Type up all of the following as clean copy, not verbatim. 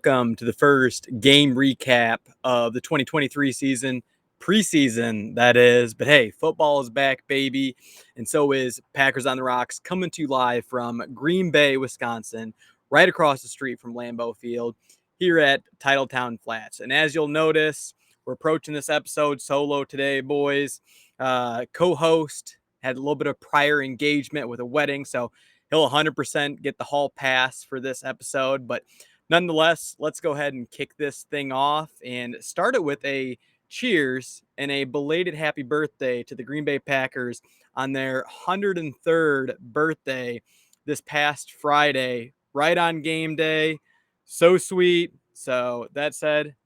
Welcome to the first game recap of the 2023 season, preseason, that is. But hey, football is back, baby. And so is Packers on the Rocks, coming to you live from Green Bay, Wisconsin, right across the street from Lambeau Field, here at Titletown Flats. And as you'll notice, we're approaching this episode solo today, boys. Co host had a little bit of prior engagement with a wedding, so he'll 100% get the hall pass for this episode. But nonetheless, let's go ahead and kick this thing off and start it with a cheers and a belated happy birthday to the Green Bay Packers on their 103rd birthday this past Friday, right on game day. So sweet. So that said,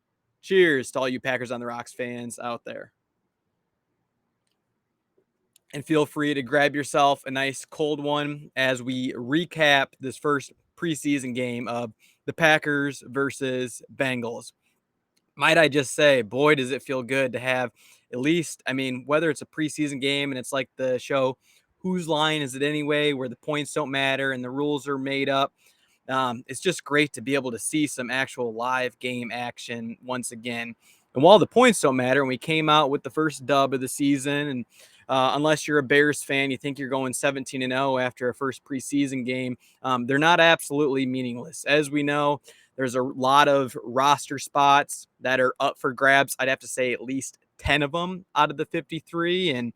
cheers to all you Packers on the Rocks fans out there. And feel free to grab yourself a nice cold one as we recap this first preseason game of the Packers versus Bengals. Might I just say, boy, does it feel good to have at least, whether it's a preseason game and it's like the show, Whose Line Is It Anyway, where the points don't matter and the rules are made up. It's just great to be able to see some actual live game action once again. And while the points don't matter, and we came out with the first dub of the season, and unless you're a Bears fan, you think you're going 17-0 after a first preseason game, they're not absolutely meaningless. As we know, there's a lot of roster spots that are up for grabs. I'd have to say at least 10 of them out of the 53. And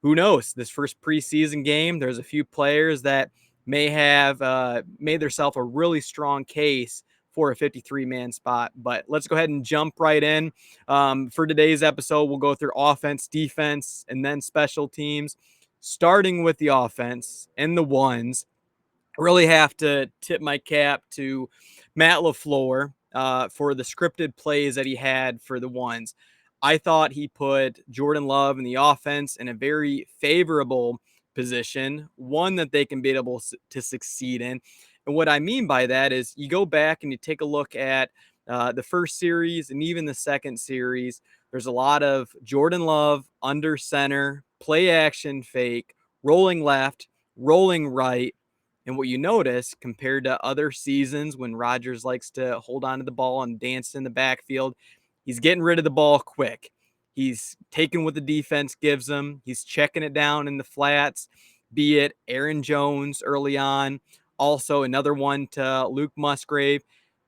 who knows, this first preseason game, there's a few players that may have made themselves a really strong case for a 53-man spot. But let's go ahead and jump right in. For today's episode, we'll go through offense, defense, and then special teams. Starting with the offense and the ones, I really have to tip my cap to Matt LaFleur for the scripted plays that he had for the ones. I thought he put Jordan Love in the offense in a very favorable position, one that they can be able to succeed in. And what I mean by that is you go back and you take a look at the first series and even the second series. There's a lot of Jordan Love under center, play action fake, rolling left, rolling right. And what you notice compared to other seasons when Rodgers likes to hold on to the ball and dance in the backfield, he's getting rid of the ball quick. He's taking what the defense gives him. He's checking it down in the flats, be it Aaron Jones early on. Also, another one to Luke Musgrave,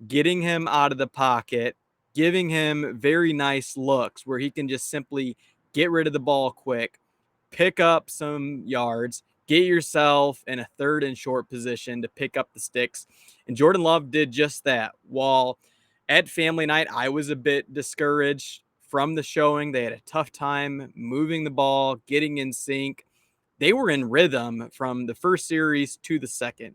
getting him out of the pocket, giving him very nice looks where he can just simply get rid of the ball quick, pick up some yards, get yourself in a third and short position to pick up the sticks. And Jordan Love did just that. While at family night, I was a bit discouraged from the showing. They had a tough time moving the ball, getting in sync. They were in rhythm from the first series to the second.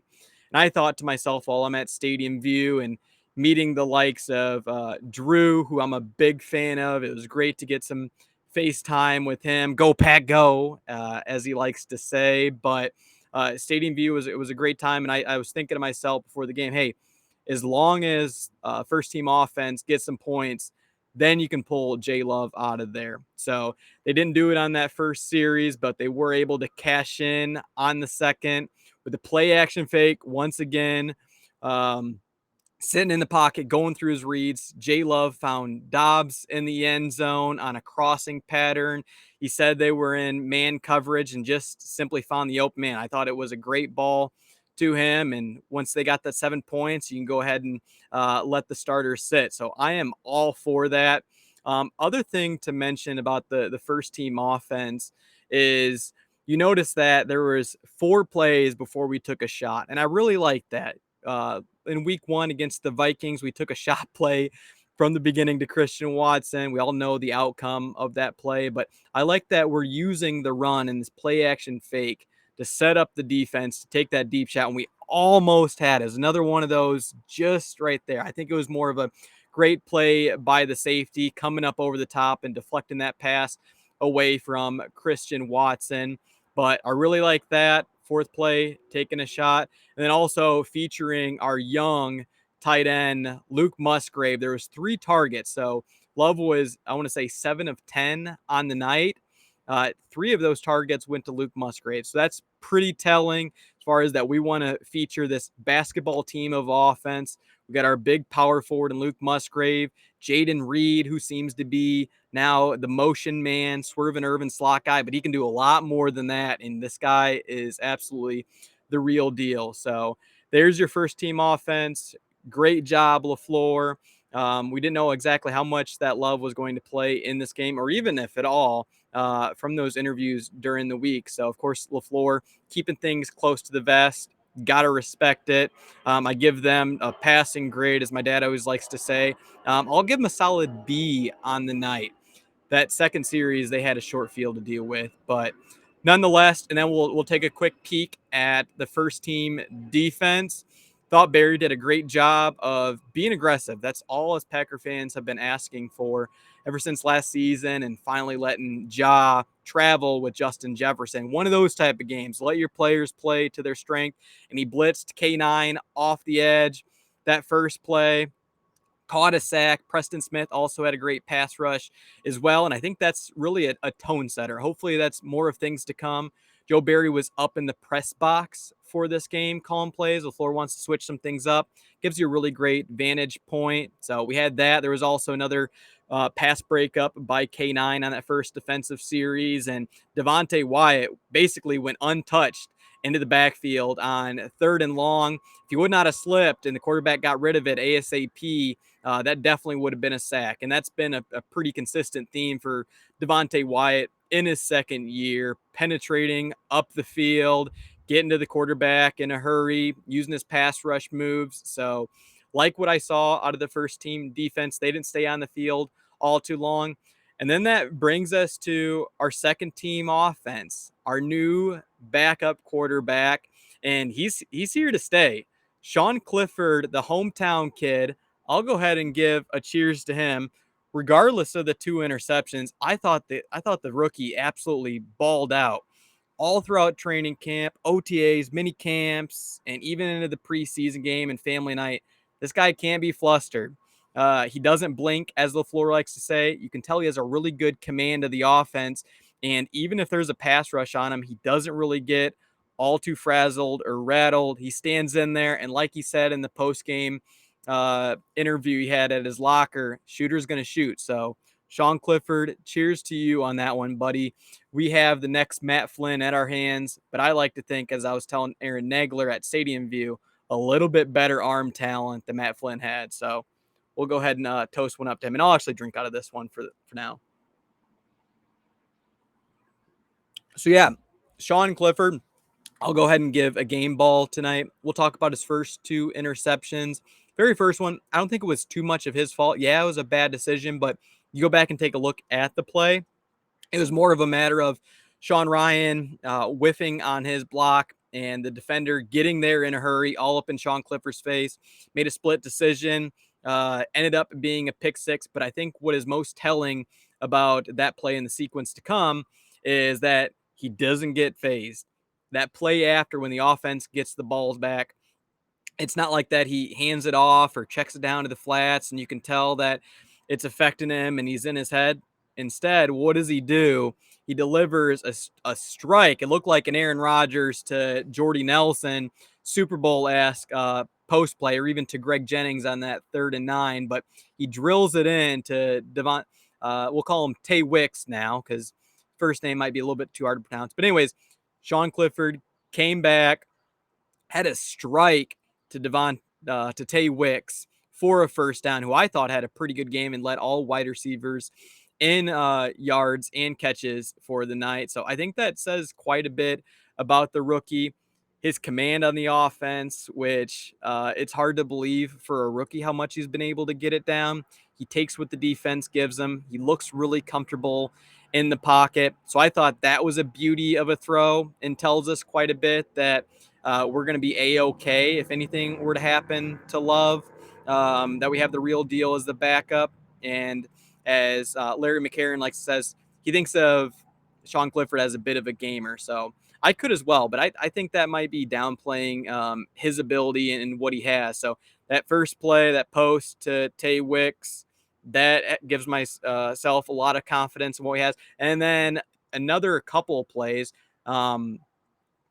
And I thought to myself while I'm at Stadium View and meeting the likes of Drew, who I'm a big fan of, it was great to get some FaceTime with him. Go Pack Go, as he likes to say. But Stadium View was a great time, and I was thinking to myself before the game, hey, as long as first team offense gets some points, then you can pull J Love out of there. So they didn't do it on that first series, but they were able to cash in on the second with the play action fake once again. Sitting in the pocket, going through his reads. J Love found Dobbs in the end zone on a crossing pattern. He said they were in man coverage and just simply found the open man. I thought it was a great ball to him. And once they got that 7 points, you can go ahead and let the starters sit. So I am all for that. Other thing to mention about the first team offense is you notice that there was 4 plays before we took a shot. And I really like that. In week 1 against the Vikings, we took a shot play from the beginning to Christian Watson. We all know the outcome of that play, but I like that we're using the run and this play action fake to set up the defense to take that deep shot. And we almost had it. It was another one of those just right there. I think it was more of a great play by the safety coming up over the top and deflecting that pass away from Christian Watson. But I really like that. 4th play, taking a shot. And then also featuring our young tight end, Luke Musgrave. There was 3 targets. So Love was, I want to say, 7 of 10 on the night. 3 of those targets went to Luke Musgrave. So that's pretty telling as far as that we want to feature this basketball team of offense. We got our big power forward in Luke Musgrave, Jaden Reed, who seems to be now the motion man, Swervin Irvin slot guy, but he can do a lot more than that. And this guy is absolutely the real deal. So there's your first team offense. Great job, LaFleur. We didn't know exactly how much that love was going to play in this game, or even if at all, from those interviews during the week. So, of course, LaFleur keeping things close to the vest. Got to respect it. I give them a passing grade, as my dad always likes to say. I'll give them a solid B on the night. That second series, they had a short field to deal with, but nonetheless, and then we'll take a quick peek at the first team defense. Thought Barry did a great job of being aggressive. That's all us Packer fans have been asking for ever since last season, and finally letting Ja travel with Justin Jefferson. One of those type of games. Let your players play to their strength. And he blitzed K9 off the edge. That first play, caught a sack. Preston Smith also had a great pass rush as well. And I think that's really a tone setter. Hopefully that's more of things to come. Joe Barry was up in the press box for this game, calling plays. LaFleur wants to switch some things up. Gives you a really great vantage point. So we had that. There was also another pass breakup by K9 on that first defensive series. And Devontae Wyatt basically went untouched into the backfield on 3rd and long. If he would not have slipped and the quarterback got rid of it ASAP, that definitely would have been a sack. And that's been a pretty consistent theme for Devontae Wyatt in his second year, penetrating up the field, getting to the quarterback in a hurry, using his pass rush moves. So, like what I saw out of the first team defense, they didn't stay on the field all too long. And then that brings us to our second team offense, our new backup quarterback, and he's here to stay. Sean Clifford, the hometown kid. I'll go ahead and give a cheers to him. Regardless of the 2 interceptions, I thought the rookie absolutely balled out all throughout training camp, OTAs, mini camps, and even into the preseason game and family night. This guy can't be flustered. He doesn't blink, as LaFleur likes to say. You can tell he has a really good command of the offense. And even if there's a pass rush on him, he doesn't really get all too frazzled or rattled. He stands in there. And like he said in the post-game interview he had at his locker, shooter's going to shoot. So, Sean Clifford, cheers to you on that one, buddy. We have the next Matt Flynn at our hands, but I like to think, as I was telling Aaron Nagler at Stadium View, a little bit better arm talent than Matt Flynn had. So we'll go ahead and toast one up to him, and I'll actually drink out of this one for now. So yeah, Sean Clifford, I'll go ahead and give a game ball tonight. We'll talk about his first 2 interceptions. Very first one, I don't think it was too much of his fault. Yeah, it was a bad decision, but you go back and take a look at the play. It was more of a matter of Sean Ryan whiffing on his block and the defender getting there in a hurry, all up in Sean Clifford's face, made a split decision, ended up being a pick six. But I think what is most telling about that play in the sequence to come is that he doesn't get phased. That play after, when the offense gets the balls back, it's not like that he hands it off or checks it down to the flats and you can tell that it's affecting him and he's in his head. Instead, what does he do? He delivers a strike. It looked like an Aaron Rodgers to Jordy Nelson Super Bowl-esque post play, or even to Greg Jennings on that 3rd and 9. But he drills it in to Devon. We'll call him Tay Wicks now because first name might be a little bit too hard to pronounce. But anyways, Sean Clifford came back, had a strike to Tay Wicks for a first down, who I thought had a pretty good game and led all wide receivers in yards and catches for the night. So I think that says quite a bit about the rookie. His command on the offense, which it's hard to believe for a rookie how much he's been able to get it down. He takes what the defense gives him. He looks really comfortable in the pocket. So I thought that was a beauty of a throw and tells us quite a bit that we're going to be A-okay if anything were to happen to Love, that we have the real deal as the backup. And as Larry McCarron likes to says, he thinks of Sean Clifford as a bit of a gamer. So I could as well, but I think that might be downplaying his ability and what he has. So that first play, that post to Tay Wicks, that gives myself a lot of confidence in what he has. And then another couple of plays,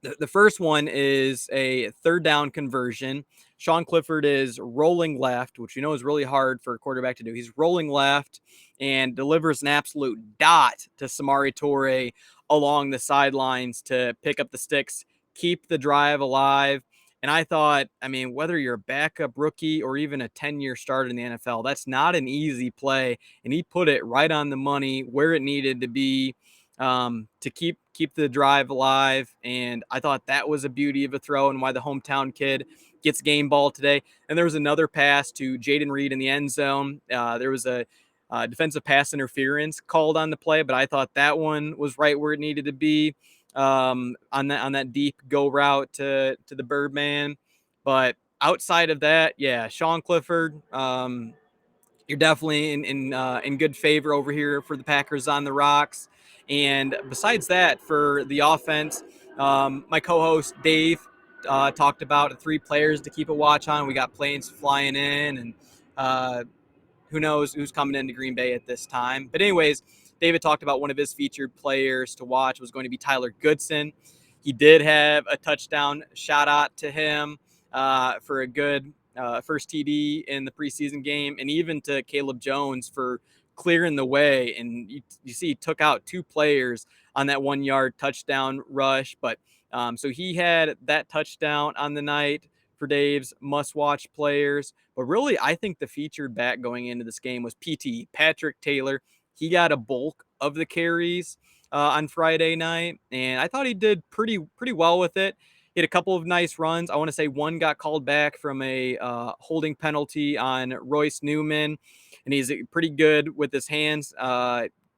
The first one is a third down conversion. Sean Clifford is rolling left, which we know is really hard for a quarterback to do. He's rolling left and delivers an absolute dot to Samari Toure along the sidelines to pick up the sticks, keep the drive alive. And I thought, I mean, whether you're a backup rookie or even a 10-year starter in the NFL, that's not an easy play. And he put it right on the money where it needed to be, to keep the drive alive. And I thought that was a beauty of a throw and why the hometown kid gets game ball today. And there was another pass to Jaden Reed in the end zone. There was a defensive pass interference called on the play, but I thought that one was right where it needed to be, on that deep go route to the Birdman. But outside of that, yeah, Sean Clifford, you're definitely in good favor over here for the Packers on the rocks. And besides that, for the offense, my co-host Dave talked about the three players to keep a watch on. We got planes flying in, and uh, who knows who's coming into Green Bay at this time. But anyways, David talked about one of his featured players to watch was going to be Tyler Goodson. He did have a touchdown shout out to him for a good first TD in the preseason game, and even to Caleb Jones for clearing the way. And you see, he took out two players on that 1 yard touchdown rush. But so he had that touchdown on the night for Dave's must watch players. But really, I think the featured back going into this game was PT, Patrick Taylor. He got a bulk of the carries on Friday night, and I thought he did pretty well with it. He had a couple of nice runs. I want to say one got called back from a holding penalty on Royce Newman, and he's pretty good with his hands,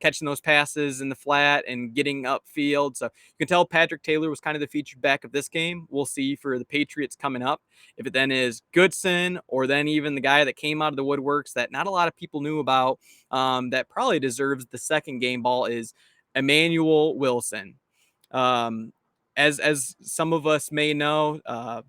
catching those passes in the flat and getting upfield. So you can tell Patrick Taylor was kind of the featured back of this game. We'll see for the Patriots coming up if it then is Goodson or then even the guy that came out of the woodworks that not a lot of people knew about, that probably deserves the second game ball, is Emmanuel Wilson. Um, as some of us may know,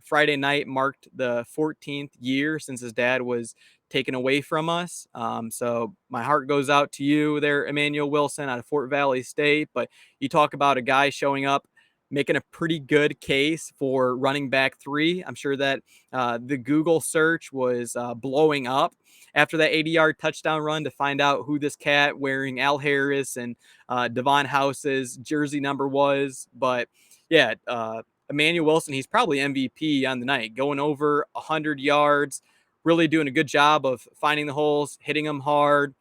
Friday night marked the 14th year since his dad was taken away from us. So my heart goes out to you there, Emmanuel Wilson out of Fort Valley State. But you talk about a guy showing up, making a pretty good case for running back three. I'm sure that the Google search was blowing up after that 80-yard touchdown run to find out who this cat wearing Al Harris and Devon House's jersey number was. But yeah, Emmanuel Wilson, he's probably MVP on the night, going over 100 yards, really doing a good job of finding the holes, hitting them hard,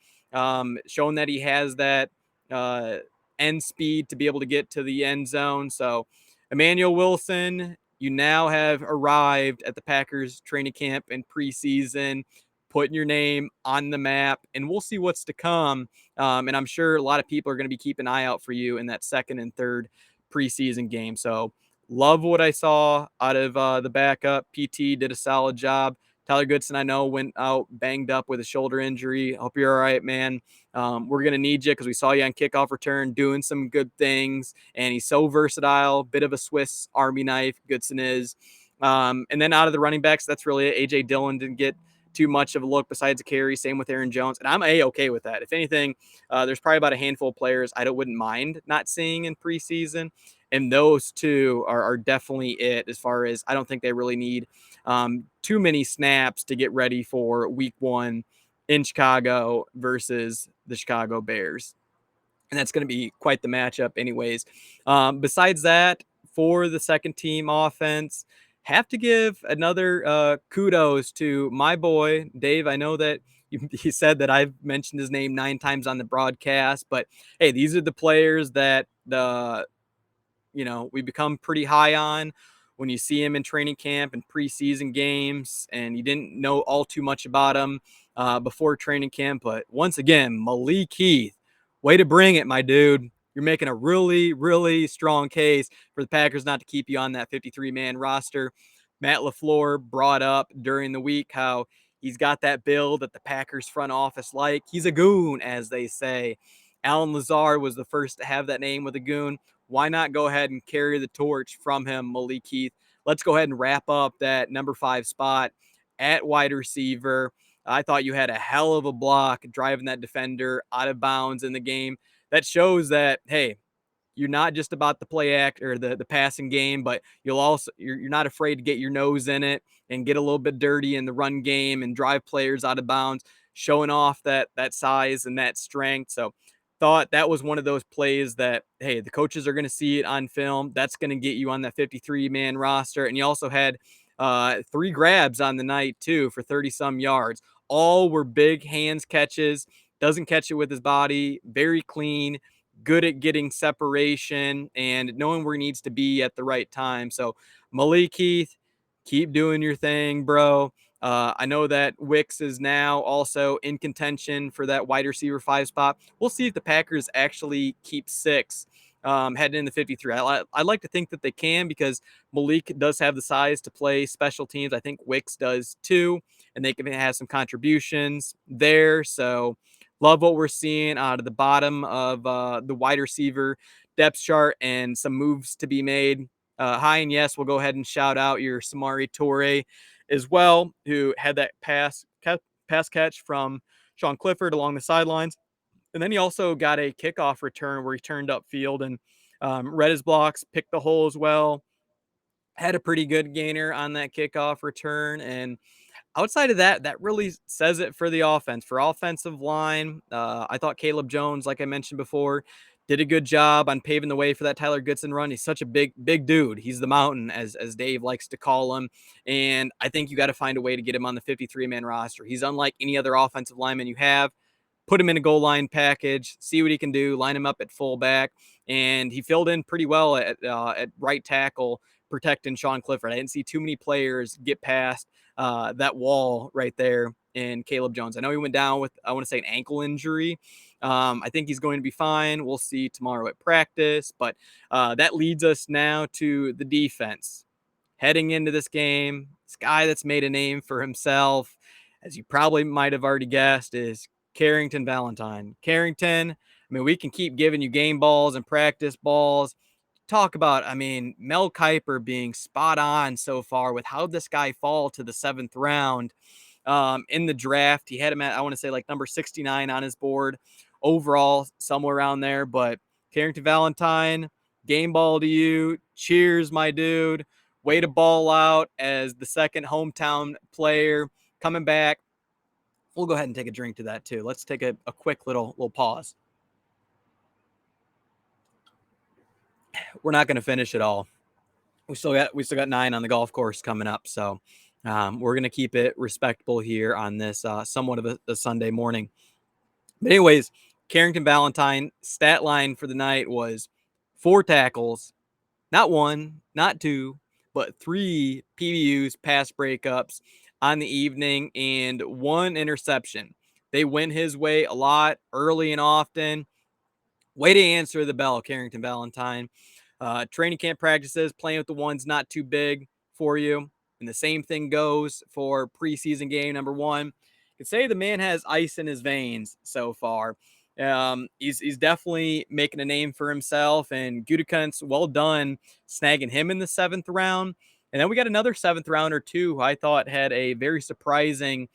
showing that he has that uh, end speed to be able to get to the end zone. So, Emmanuel Wilson, you now have arrived at the Packers training camp and preseason, putting your name on the map, and we'll see what's to come. And I'm sure a lot of people are going to be keeping an eye out for you in that second and third preseason game. So, love what I saw out of the backup. PT did a solid job. Tyler Goodson, I know, went out banged up with a shoulder injury. Hope you're all right, man. We're going to need you because we saw you on kickoff return doing some good things. And he's so versatile, bit of a Swiss Army knife, Goodson is. And then out of the running backs, that's really it. A.J. Dillon didn't get too much of a look besides a carry. Same with Aaron Jones. And I'm A-okay with that. If anything, there's probably about a handful of players wouldn't mind not seeing in preseason. And those two are definitely it, as far as I don't think they really need too many snaps to get ready for week one in Chicago versus the Chicago Bears. And that's going to be quite the matchup anyways. Besides that, for the second team offense, have to give another kudos to my boy, Dave. I know that he said that I've mentioned his name 9 times on the broadcast, but hey, these are the players that we become pretty high on when you see him in training camp and preseason games, and you didn't know all too much about him before training camp. But once again, Malik Heath, way to bring it, my dude. You're making a really, really strong case for the Packers not to keep you on that 53-man roster. Matt LaFleur brought up during the week how he's got that build that the Packers front office like. He's a goon, as they say. Alan Lazard was the first to have that name with a goon. Why not go ahead and carry the torch from him, Malik Heath? Let's go ahead and wrap up that number 5 spot at wide receiver. I thought you had a hell of a block driving that defender out of bounds in the game. That shows that, hey, you're not just about the play act or the passing game, but you're not afraid to get your nose in it and get a little bit dirty in the run game and drive players out of bounds, showing off that size and that strength. So thought that was one of those plays that, hey, the coaches are going to see it on film. That's going to get you on that 53-man roster. And you also had 3 grabs on the night too for 30 some yards. All were big hands catches. Doesn't catch it with his body. Very clean. Good at getting separation and knowing where he needs to be at the right time. So Malik Heath, keep doing your thing, bro. I know that Wicks is now also in contention for that wide receiver 5 spot. We'll see if the Packers actually keep 6 heading in the 53. I'd like to think that they can, because Malik does have the size to play special teams. I think Wicks does too, and they can have some contributions there. So love what we're seeing out of the bottom of the wide receiver depth chart, and some moves to be made. Hi, and yes, we'll go ahead and shout out your Samori Toure as well, who had that pass catch from Sean Clifford along the sidelines. And then he also got a kickoff return where he turned upfield and read his blocks, picked the hole as well. Had a pretty good gainer on that kickoff return. And outside of that, that really says it for the offense. For offensive line, I thought Caleb Jones, like I mentioned before, did a good job on paving the way for that Tyler Goodson run. He's such a big dude. He's the mountain, as Dave likes to call him. And I think you got to find a way to get him on the 53-man roster. He's unlike any other offensive lineman you have. Put him in a goal line package, see what he can do, line him up at fullback. And he filled in pretty well at right tackle, protecting Sean Clifford. I didn't see too many players get past that wall right there in Caleb Jones. I know he went down with, I want to say, an ankle injury. I think he's going to be fine. We'll see tomorrow at practice. But that leads us now to the defense. Heading into this game, this guy that's made a name for himself, as you probably might have already guessed, is Carrington Valentine. Carrington, I mean, we can keep giving you game balls and practice balls. Talk about, I mean, Mel Kiper being spot on so far with how this guy fall to the 7th round in the draft. He had him at, I want to say, like number 69 on his board overall, somewhere around there. But Carrington Valentine, game ball to you. Cheers, my dude. Way to ball out as the second hometown player coming back. We'll go ahead and take a drink to that too. Let's take a quick little pause. We're not going to finish it all. We still got 9 on the golf course coming up, so we're going to keep it respectable here on this somewhat of a Sunday morning. But anyways, Carrington Valentine stat line for the night was 4 tackles, not 1, not 2, but 3 PBUs, pass breakups on the evening, and 1 interception. They went his way a lot, early and often. Way to answer the bell, Carrington Valentine. Training camp practices, playing with the ones not too big for you. And the same thing goes for preseason game number 1. You could say the man has ice in his veins so far. He's definitely making a name for himself, and Gutekunst, well done snagging him in the 7th round. And then we got another 7th rounder too, who I thought had a very surprisingly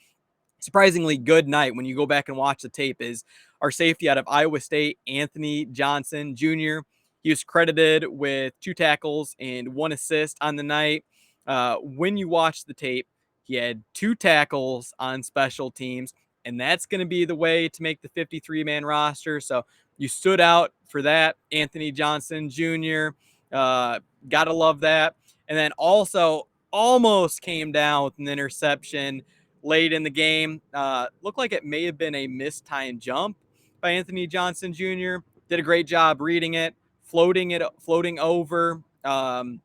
good night when you go back and watch the tape, is our safety out of Iowa State, Anthony Johnson Jr. He was credited with 2 tackles and 1 assist on the night. When you watch the tape, he had 2 tackles on special teams, and that's going to be the way to make the 53-man roster. So you stood out for that, Anthony Johnson Jr. Gotta love that. And then also almost came down with an interception late in the game. Looked like it may have been a mistimed jump by Anthony Johnson Jr. Did a great job reading it, floating over, and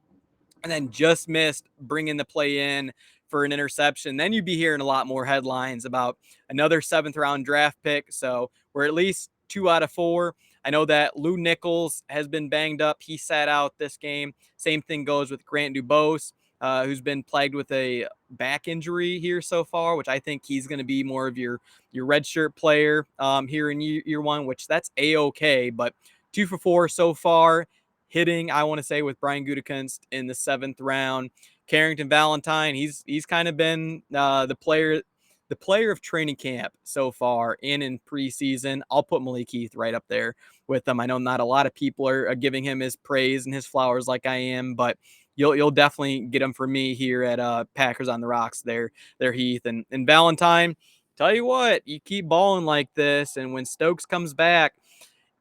then just missed bringing the play in for an interception. Then you'd be hearing a lot more headlines about another 7th round draft pick. So we're at least 2 out of 4. I know that Lou Nichols has been banged up. He sat out this game. Same thing goes with Grant Dubose, who's been plagued with a back injury here so far, which I think he's going to be more of your redshirt player here in year 1, which that's A-okay. But 2 for 4 so far, hitting, I want to say, with Brian Gutekunst in the 7th round. Carrington Valentine, he's kind of been the player the player of training camp so far in preseason, I'll put Malik Heath right up there with them. I know not a lot of people are giving him his praise and his flowers like I am, but you'll definitely get him for me here at Packers on the Rocks there, Heath. And Valentine, tell you what, you keep balling like this, and when Stokes comes back,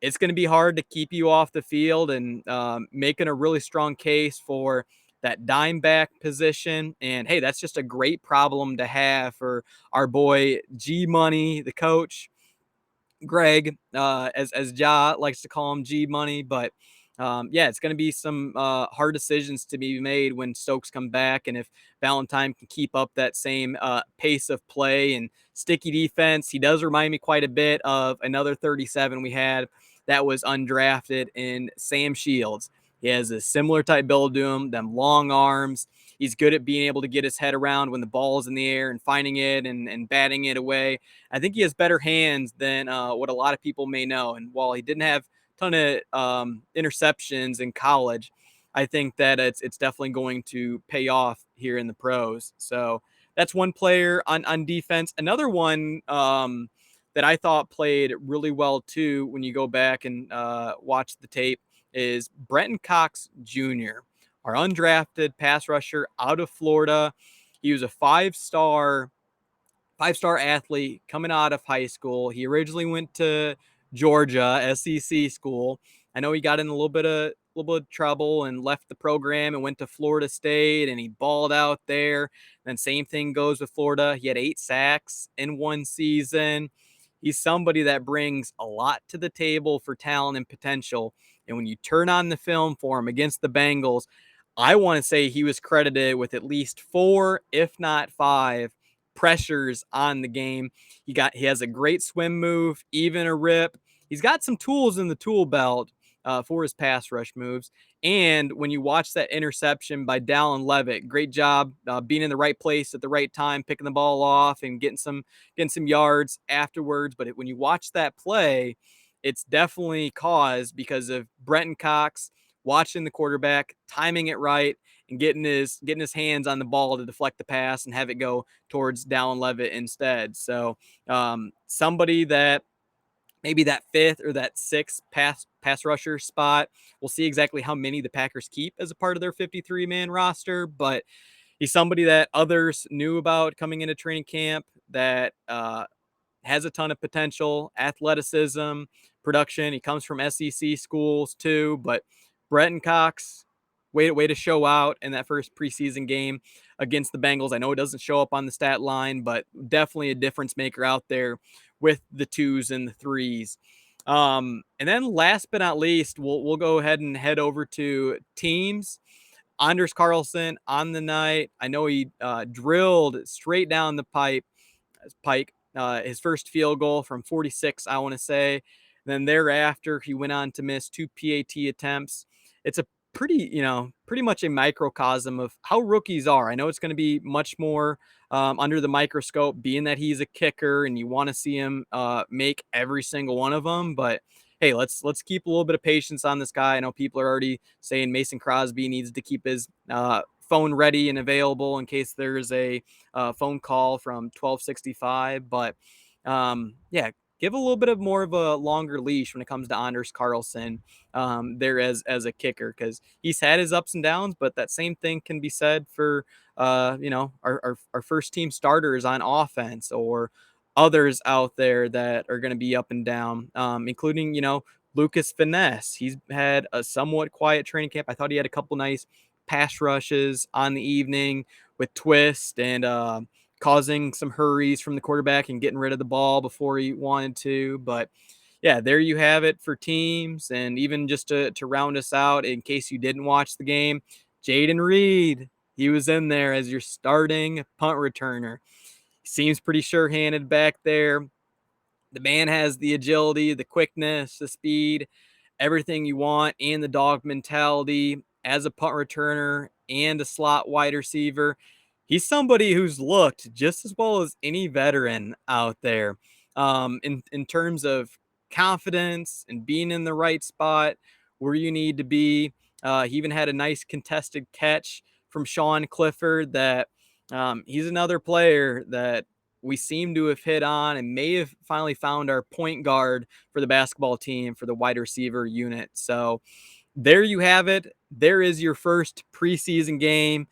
it's going to be hard to keep you off the field, and making a really strong case for that dime back position. And hey, that's just a great problem to have for our boy G Money, the coach. Greg, as Ja likes to call him, G Money. But yeah, it's going to be some hard decisions to be made when Stokes come back, and if Valentine can keep up that same pace of play and sticky defense. He does remind me quite a bit of another 37 we had that was undrafted in Sam Shields. He has a similar type build to him, them long arms. He's good at being able to get his head around when the ball is in the air and finding it and batting it away. I think he has better hands than what a lot of people may know. And while he didn't have a ton of interceptions in college, I think that it's definitely going to pay off here in the pros. So that's one player on defense. Another one that I thought played really well too, when you go back and watch the tape, is Brenton Cox Jr., our undrafted pass rusher out of Florida. He was a five-star athlete coming out of high school. He originally went to Georgia SEC school. I know he got in a little bit of trouble and left the program and went to Florida State, and he balled out there. Then same thing goes with Florida. He had 8 sacks in one season. He's somebody that brings a lot to the table for talent and potential. And when you turn on the film for him against the Bengals, I want to say he was credited with at least 4, if not 5, pressures on the game. He has a great swim move, even a rip. He's got some tools in the tool belt for his pass rush moves. And when you watch that interception by Dallin Levitt, great job being in the right place at the right time, picking the ball off and getting some yards afterwards. But when you watch that play, it's definitely caused because of Brenton Cox watching the quarterback, timing it right, and getting his hands on the ball to deflect the pass and have it go towards Dallin Levitt instead. So somebody that maybe that 5th or that 6th pass rusher spot. We'll see exactly how many the Packers keep as a part of their 53-man roster, but he's somebody that others knew about coming into training camp, that has a ton of potential, athleticism, production. He comes from SEC schools too, but Brenton Cox, way to show out in that first preseason game against the Bengals. I know it doesn't show up on the stat line, but definitely a difference maker out there with the 2s and the 3s. And then last but not least, we'll go ahead and head over to teams. Anders Carlson on the night. I know he drilled straight down the pike. His first field goal from 46, I want to say. Then thereafter, he went on to miss 2 PAT attempts. It's a pretty much a microcosm of how rookies are. I know it's going to be much more under the microscope, being that he's a kicker and you want to see him make every single one of them. But hey, let's keep a little bit of patience on this guy. I know people are already saying Mason Crosby needs to keep his phone ready and available in case there's a phone call from 1265. But yeah, give a little bit of more of a longer leash when it comes to Anders Carlson there as a kicker, because he's had his ups and downs, but that same thing can be said for our first team starters on offense, or others out there that are going to be up and down, including Lucas Finesse. He's had a somewhat quiet training camp. I thought he had a couple nice pass rushes on the evening with twist and causing some hurries from the quarterback and getting rid of the ball before he wanted to. But yeah, there you have it for teams. And even just to round us out, in case you didn't watch the game, Jaden Reed, he was in there as your starting punt returner. He seems pretty sure-handed back there. The man has the agility, the quickness, the speed, everything you want, and the dog mentality as a punt returner and a slot wide receiver. He's somebody who's looked just as well as any veteran out there in terms of confidence and being in the right spot where you need to be. He even had a nice contested catch from Sean Clifford that he's another player that we seem to have hit on and may have finally found our point guard for the basketball team for the wide receiver unit. So there you have it. There is your first preseason game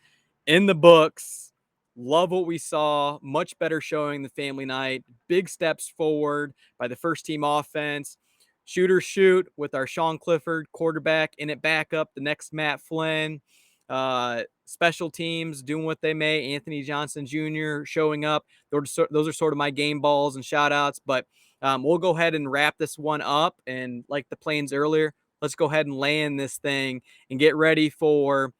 in the books. Love what we saw. Much better showing the family night. Big steps forward by the first team offense. Shooter shoot with our Sean Clifford quarterback in it back up. The next Matt Flynn. Special teams doing what they may. Anthony Johnson Jr. showing up. Those are sort of my game balls and shout outs. But we'll go ahead and wrap this one up. And like the planes earlier, let's go ahead and land this thing and get ready for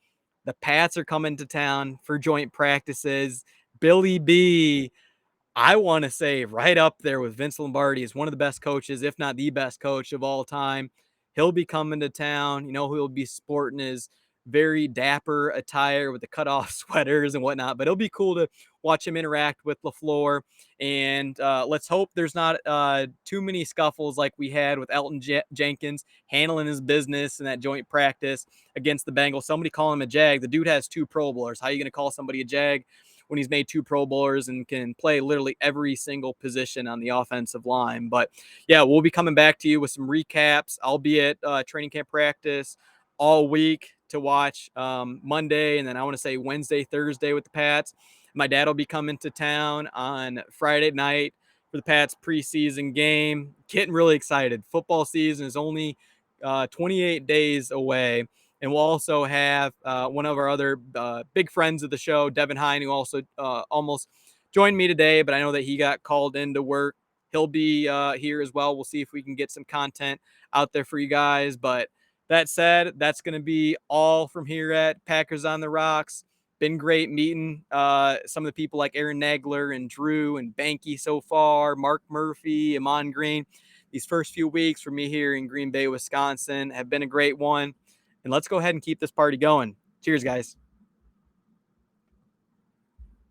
the Pats are coming to town for joint practices. Billy B, I want to say right up there with Vince Lombardi is one of the best coaches, if not the best coach of all time. He'll be coming to town. You know, he'll be sporting his very dapper attire with the cutoff sweaters and whatnot. But it'll be cool to watch him interact with LaFleur. And let's hope there's not too many scuffles like we had with Elton Jenkins handling his business in that joint practice against the Bengals. Somebody call him a Jag. The dude has 2 Pro Bowlers. How are you going to call somebody a Jag when he's made 2 Pro Bowlers and can play literally every single position on the offensive line? But yeah, we'll be coming back to you with some recaps. I'll be at training camp practice all week to watch Monday, and then I want to say Wednesday, Thursday with the Pats. My dad will be coming to town on Friday night for the Pats preseason game. Getting really excited. Football season is only 28 days away. And we'll also have one of our other big friends of the show, Devin Hine, who also almost joined me today, but I know that he got called into work. He'll be here as well. We'll see if we can get some content out there for you guys. But that said, that's going to be all from here at Packers on the Rocks. Been great meeting some of the people like Aaron Nagler and Drew and Banky so far, Mark Murphy, Amon Green. These first few weeks for me here in Green Bay, Wisconsin have been a great one. And let's go ahead and keep this party going. Cheers, guys.